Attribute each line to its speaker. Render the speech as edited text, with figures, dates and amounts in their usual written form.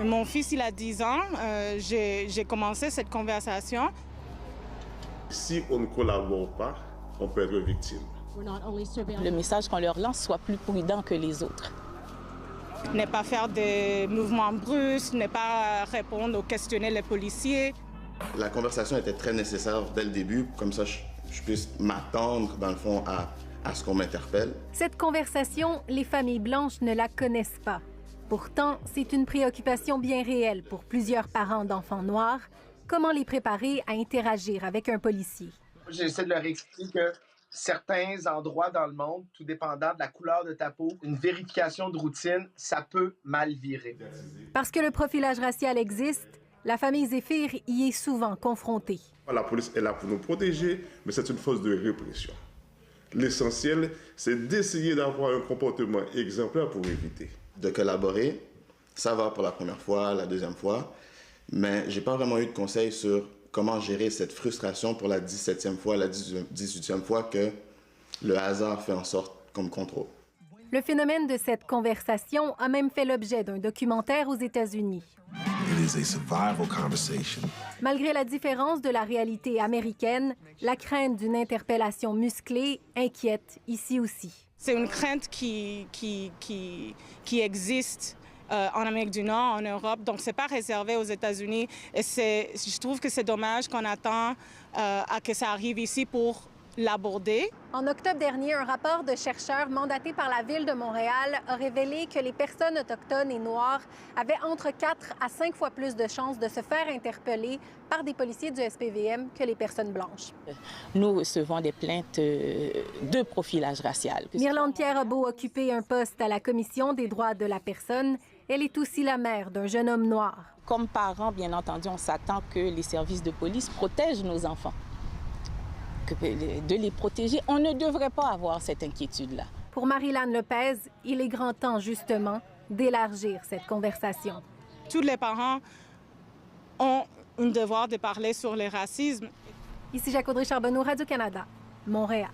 Speaker 1: Mon fils, il a 10 ans. J'ai commencé cette conversation.
Speaker 2: Si on ne collabore pas, on peut être victime.
Speaker 3: Le message qu'on leur lance soit plus prudent que les autres.
Speaker 1: Ne pas faire des mouvements brusques, ne pas répondre ou questionner les policiers.
Speaker 4: La conversation était très nécessaire dès le début, comme ça je puisse m'attendre, dans le fond, à ce qu'on m'interpelle.
Speaker 5: Cette conversation, les familles blanches ne la connaissent pas. Pourtant, c'est une préoccupation bien réelle pour plusieurs parents d'enfants noirs. Comment les préparer à interagir avec un policier?
Speaker 6: J'essaie de leur expliquer que certains endroits dans le monde, tout dépendant de la couleur de ta peau, une vérification de routine, ça peut mal virer.
Speaker 5: Parce que le profilage racial existe, la famille Zéphir y est souvent confrontée.
Speaker 2: La police est là pour nous protéger, mais c'est une force de répression. L'essentiel, c'est d'essayer d'avoir un comportement exemplaire pour éviter.
Speaker 4: De collaborer, ça va pour la première fois, la deuxième fois, mais j'ai pas vraiment eu de conseils sur comment gérer cette frustration pour la 17e fois, la 18e fois que le hasard fait en sorte qu'on me contrôle.
Speaker 5: Le phénomène de cette conversation a même fait l'objet d'un documentaire aux États-Unis. Malgré la différence de la réalité américaine, la crainte d'une interpellation musclée inquiète ici aussi.
Speaker 1: C'est une crainte qui existe en Amérique du Nord, en Europe, donc c'est pas réservé aux États-Unis. Et je trouve que c'est dommage qu'on attend à que ça arrive ici pour l'aborder.
Speaker 5: En octobre dernier, un rapport de chercheurs mandaté par la Ville de Montréal a révélé que les personnes autochtones et noires avaient entre 4 à 5 fois plus de chances de se faire interpeller par des policiers du SPVM que les personnes blanches.
Speaker 3: Nous recevons des plaintes de profilage racial.
Speaker 5: Myrlande Pierre a beau occuper un poste à la Commission des droits de la personne, elle est aussi la mère d'un jeune homme noir.
Speaker 3: Comme parents, bien entendu, on s'attend que les services de police protègent nos enfants. De les protéger, on ne devrait pas avoir cette inquiétude-là.
Speaker 5: Pour Marie-Lane Lopez, il est grand temps, justement, d'élargir cette conversation.
Speaker 1: Tous les parents ont un devoir de parler sur le racisme.
Speaker 5: Ici Jacques Audrey Charbonneau, Radio-Canada, Montréal.